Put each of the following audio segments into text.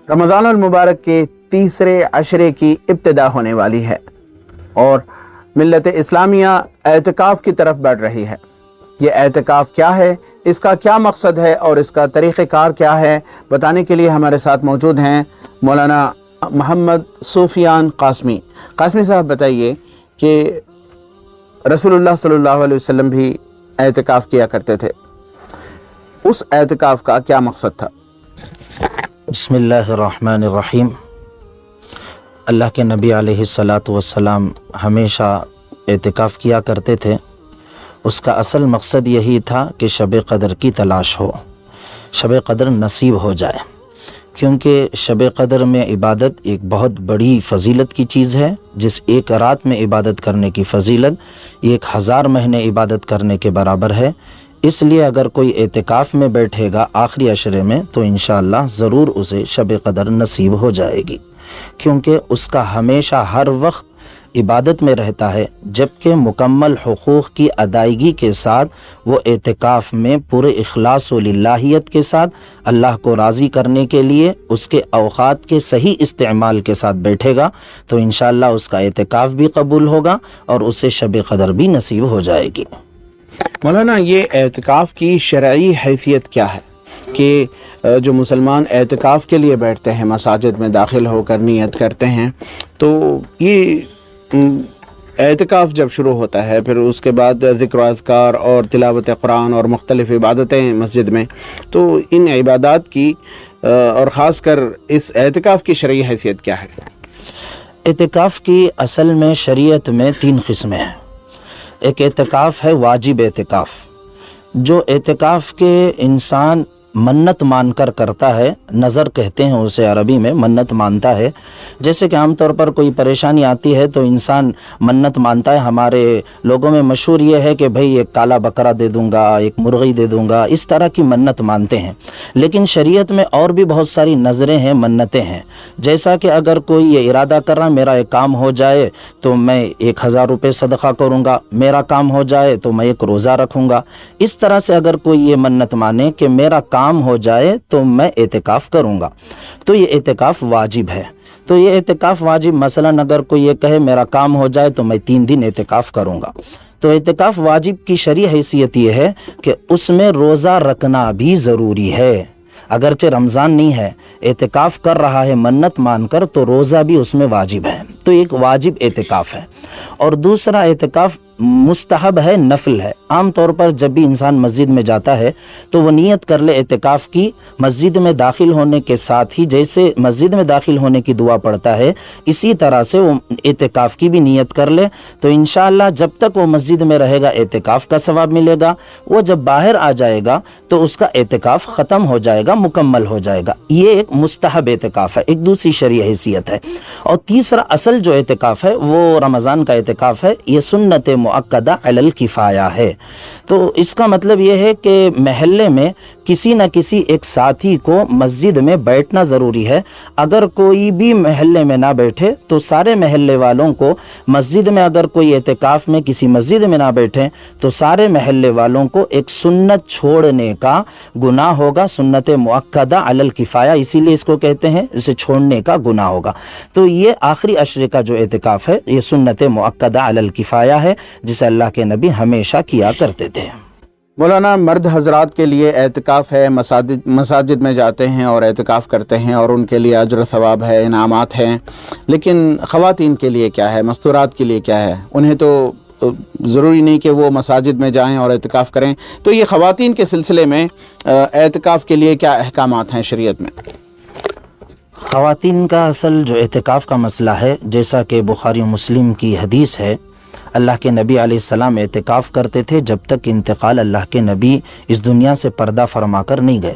رمضان المبارک کے تیسرے عشرے کی ابتدا ہونے والی ہے اور ملت اسلامیہ اعتکاف کی طرف بڑھ رہی ہے۔ یہ اعتکاف کیا ہے، اس کا کیا مقصد ہے اور اس کا طریقہ کار کیا ہے، بتانے کے لیے ہمارے ساتھ موجود ہیں مولانا محمد سفیان قاسمی۔ قاسمی صاحب بتائیے کہ رسول اللہ صلی اللہ علیہ وسلم بھی اعتکاف کیا کرتے تھے، اس اعتکاف کا کیا مقصد تھا؟ بسم اللہ الرحمن الرحیم۔ اللہ کے نبی علیہ الصلاۃ والسلام ہمیشہ اعتکاف کیا کرتے تھے۔ اس کا اصل مقصد یہی تھا کہ شب قدر کی تلاش ہو، شب قدر نصیب ہو جائے، کیونکہ شب قدر میں عبادت ایک بہت بڑی فضیلت کی چیز ہے، جس ایک رات میں عبادت کرنے کی فضیلت 1000 مہینے عبادت کرنے کے برابر ہے۔ اس لیے اگر کوئی اعتکاف میں بیٹھے گا آخری عشرے میں تو انشاءاللہ ضرور اسے شب قدر نصیب ہو جائے گی، کیونکہ اس کا ہمیشہ ہر وقت عبادت میں رہتا ہے، جبکہ مکمل حقوق کی ادائیگی کے ساتھ وہ اعتکاف میں پورے اخلاص و للہیت کے ساتھ اللہ کو راضی کرنے کے لیے اس کے اوقات کے صحیح استعمال کے ساتھ بیٹھے گا تو انشاءاللہ اس کا اعتکاف بھی قبول ہوگا اور اسے شب قدر بھی نصیب ہو جائے گی۔ مولانا، یہ اعتکاف کی شرعی حیثیت کیا ہے کہ جو مسلمان اعتکاف کے لیے بیٹھتے ہیں، مساجد میں داخل ہو کر نیت کرتے ہیں، تو یہ اعتکاف جب شروع ہوتا ہے پھر اس کے بعد ذکر و اذکار اور تلاوت قرآن اور مختلف عبادتیں مسجد میں، تو ان عبادات کی اور خاص کر اس اعتکاف کی شرعی حیثیت کیا ہے؟ اعتکاف کی اصل میں شریعت میں 3 قسمیں ہیں۔ ایک اعتکاف ہے واجب اعتکاف، جو اعتکاف کے انسان منت مان کر کرتا ہے، نظر کہتے ہیں اسے عربی میں، منت مانتا ہے۔ جیسے کہ عام طور پر کوئی پریشانی آتی ہے تو انسان منت مانتا ہے، ہمارے لوگوں میں مشہور یہ ہے کہ بھئی ایک کالا بکرا دے دوں گا، ایک مرغی دے دوں گا، اس طرح کی منت مانتے ہیں۔ لیکن شریعت میں اور بھی بہت ساری نظریں ہیں، منتیں ہیں، جیسا کہ اگر کوئی یہ ارادہ کر رہا میرا ایک کام ہو جائے تو میں 1000 روپے صدقہ کروں گا، میرا کام ہو جائے تو میں ایک روزہ رکھوں گا، اس طرح سے اگر کوئی یہ منت مانے کہ میرا کام ہو جائے تو میں اعتکاف کروں گا، تو یہ اعتکاف واجب ہے۔ تو یہ اعتکاف واجب، مثلا اگر کوئی یہ کہے میرا کام ہو جائے تو میں 3 دن اعتکاف کروں گا، تو اعتکاف واجب کی شرعی حیثیت یہ ہے کہ اس میں روزہ رکھنا بھی ضروری ہے۔ اگرچہ رمضان نہیں ہے، اعتکاف کر رہا ہے منت مان کر، تو روزہ بھی اس میں واجب ہے، تو ایک واجب اعتکاف ہے۔ اور دوسرا اعتکاف مستحب ہے، نفل ہے۔ عام طور پر جب بھی انسان مسجد میں جاتا ہے تو وہ نیت کر لے اعتکاف کی، مسجد میں داخل ہونے کے ساتھ ہی جیسے مسجد میں داخل ہونے کی دعا پڑھتا ہے اسی طرح سے وہ اعتکاف کی بھی نیت کر لے، تو انشاءاللہ جب تک وہ مسجد میں رہے گا اعتکاف کا ثواب ملے گا، وہ جب باہر آ جائے گا تو اس کا اعتکاف ختم ہو جائے گا، مکمل ہو جائے گا۔ یہ ایک مستحب اعتکاف ہے، ایک دوسری شرعی حیثیت ہے۔ اور تیسرا اصل جو اعتکاف ہے وہ رمضان کا اعتکاف ہے، یہ سنت مؤکدہ علی الکفایہ ہے۔ تو اس کا مطلب یہ ہے کہ محلے میں کسی نہ کسی ایک ساتھی کو مسجد میں بیٹھنا ضروری ہے۔ اگر کوئی بھی محلے میں نہ بیٹھے تو سارے محلے والوں کو مسجد میں، اگر کوئی اعتکاف میں کسی مسجد میں نہ بیٹھے تو سارے محلے والوں کو ایک سنت چھوڑنے کا گناہ ہوگا، سنت مؤکدہ علی الکفایہ، اسی لیے اس کو کہتے ہیں، اسے چھوڑنے کا گناہ ہوگا۔ تو یہ آخری عشرے کا جو اعتکاف ہے یہ سنت مؤکدہ علی الکفایہ ہے، جسے اللہ کے نبی ہمیشہ کیا کرتے تھے۔ مولانا، مرد حضرات کے لیے اعتکاف ہے، مساجد میں جاتے ہیں اور اعتکاف کرتے ہیں اور ان کے لیے اجر و ثواب ہے، انعامات ہیں، لیکن خواتین کے لیے کیا ہے، مستورات کے لیے کیا ہے؟ انہیں تو ضروری نہیں کہ وہ مساجد میں جائیں اور اعتکاف کریں، تو یہ خواتین کے سلسلے میں اعتکاف کے لیے کیا احکامات ہیں شریعت میں؟ خواتین کا اصل جو اعتکاف کا مسئلہ ہے، جیسا کہ بخاری و مسلم کی حدیث ہے، اللہ کے نبی علیہ السلام اعتکاف کرتے تھے جب تک انتقال اللہ کے نبی اس دنیا سے پردہ فرما کر نہیں گئے،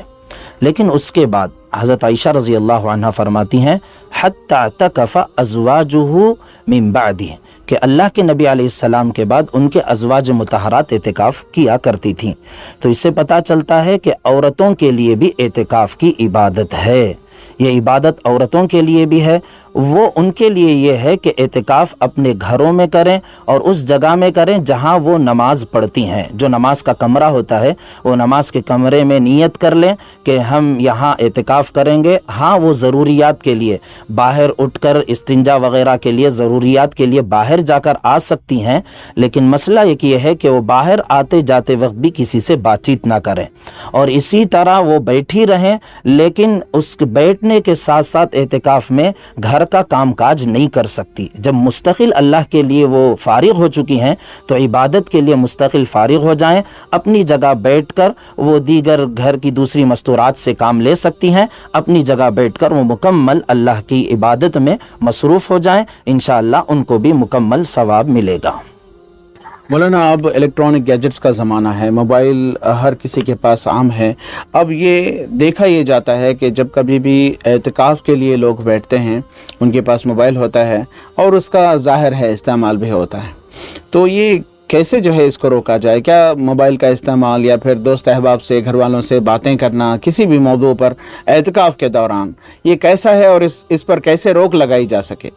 لیکن اس کے بعد حضرت عائشہ رضی اللہ عنہ فرماتی ہیں حتی اعتکف ازواجہ من بعدہ، کہ اللہ کے نبی علیہ السلام کے بعد ان کے ازواج مطہرات اعتکاف کیا کرتی تھیں۔ تو اس سے پتہ چلتا ہے کہ عورتوں کے لیے بھی اعتکاف کی عبادت ہے، یہ عبادت عورتوں کے لیے بھی ہے، وہ ان کے لیے یہ ہے کہ اعتکاف اپنے گھروں میں کریں اور اس جگہ میں کریں جہاں وہ نماز پڑھتی ہیں. جو نماز کا کمرہ ہوتا ہے وہ نماز کے کمرے میں نیت کر لیں کہ ہم یہاں اعتکاف کریں گے. ہاں وہ ضروریات کے لیے باہر اٹھ کر استنجا وغیرہ کے لیے ضروریات کے لیے باہر جا کر آ سکتی ہیں، لیکن مسئلہ ایک یہ ہے کہ وہ باہر آتے جاتے وقت بھی کسی سے بات چیت نہ کریں اور اسی طرح وہ بیٹھی رہیں، لیکن اس بیٹھنے کے ساتھ ساتھ اعتکاف میں گھر کا کام کاج نہیں کر سکتی. جب مستقل اللہ کے لیے وہ فارغ ہو چکی ہیں تو عبادت کے لیے مستقل فارغ ہو جائیں. اپنی جگہ بیٹھ کر وہ دیگر گھر کی دوسری مستورات سے کام لے سکتی ہیں. اپنی جگہ بیٹھ کر وہ مکمل اللہ کی عبادت میں مصروف ہو جائیں، انشاءاللہ ان کو بھی مکمل ثواب ملے گا. مولانا اب الیکٹرانک گیجٹس کا زمانہ ہے، موبائل ہر کسی کے پاس عام ہے. اب یہ دیکھا یہ جاتا ہے کہ جب کبھی بھی اعتکاف کے لیے لوگ بیٹھتے ہیں ان کے پاس موبائل ہوتا ہے اور اس کا ظاہر ہے استعمال بھی ہوتا ہے. تو یہ کیسے جو ہے اس کو روکا جائے؟ کیا موبائل کا استعمال یا پھر دوست احباب سے گھر والوں سے باتیں کرنا کسی بھی موضوع پر اعتکاف کے دوران یہ کیسا ہے اور اس پر کیسے روک لگائی جا سکے؟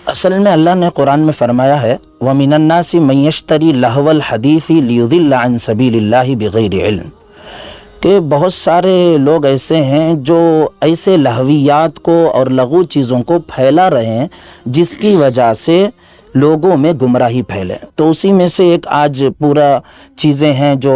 اصل میں اللہ نے قرآن میں فرمایا ہے وَمِنَ النَّاسِ مَن يَشْتَرِي لَهْوَ الْحَدِيثِ لِيُضِلَّ عَن سَبِيلِ اللَّهِ بِغَيْرِ علم، کہ بہت سارے لوگ ایسے ہیں جو ایسے لہویات کو اور لغو چیزوں کو پھیلا رہے ہیں جس کی وجہ سے لوگوں میں گمراہی پھیلے. تو اسی میں سے ایک آج پورا چیزیں ہیں جو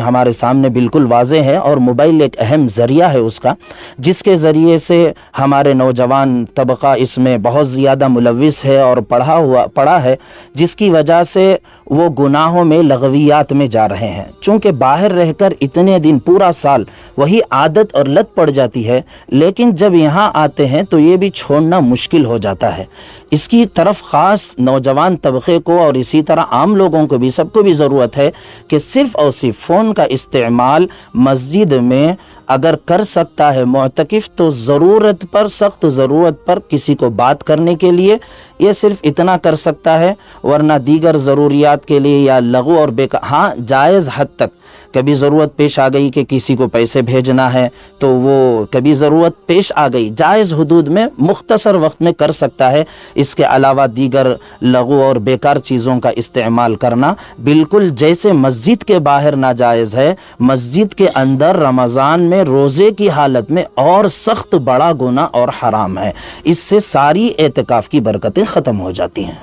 ہمارے سامنے بالکل واضح ہے، اور موبائل ایک اہم ذریعہ ہے اس کا، جس کے ذریعے سے ہمارے نوجوان طبقہ اس میں بہت زیادہ ملوث ہے اور پڑھا ہے، جس کی وجہ سے وہ گناہوں میں لغویات میں جا رہے ہیں. چونکہ باہر رہ کر اتنے دن پورا سال وہی عادت اور لت پڑ جاتی ہے، لیکن جب یہاں آتے ہیں تو یہ بھی چھوڑنا مشکل ہو جاتا ہے. اس کی طرف خاص نوجوان طبقے کو اور اسی طرح عام لوگوں کو بھی، سب کو بھی ضرورت ہے کہ صرف اور صرف فون کا استعمال مسجد میں اگر کر سکتا ہے معتکف تو ضرورت پر، سخت ضرورت پر کسی کو بات کرنے کے لیے یہ صرف اتنا کر سکتا ہے، ورنہ دیگر ضروریات کے لیے یا لغو اور ہاں جائز حد تک کبھی ضرورت پیش آ گئی کہ کسی کو پیسے بھیجنا ہے تو وہ کبھی ضرورت پیش آ گئی، جائز حدود میں مختصر وقت میں کر سکتا ہے. اس کے علاوہ دیگر لغو اور بیکار چیزوں کا استعمال کرنا بالکل جیسے مسجد کے باہر ناجائز ہے، مسجد کے اندر رمضان میں روزے کی حالت میں اور سخت بڑا گناہ اور حرام ہے. اس سے ساری اعتکاف کی برکتیں ختم ہو جاتی ہیں.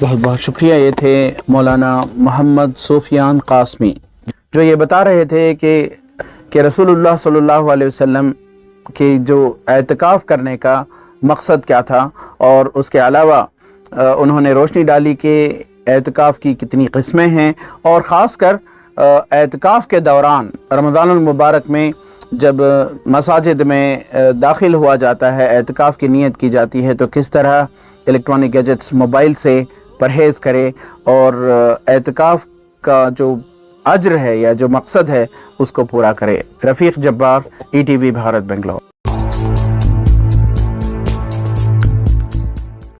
بہت بہت شکریہ. یہ تھے مولانا محمد سفیان قاسمی جو یہ بتا رہے تھے کہ رسول اللہ صلی اللہ علیہ وسلم کی جو اعتکاف کرنے کا مقصد کیا تھا، اور اس کے علاوہ انہوں نے روشنی ڈالی کہ اعتکاف کی کتنی قسمیں ہیں، اور خاص کر اعتکاف کے دوران رمضان المبارک میں جب مساجد میں داخل ہوا جاتا ہے، اعتکاف کی نیت کی جاتی ہے، تو کس طرح الیکٹرانک گیجٹس موبائل سے پرہیز کرے اور اعتکاف کا جو اجر ہے یا جو مقصد ہے اس کو پورا کرے. رفیق جبار، ETV بھارت، بنگلور.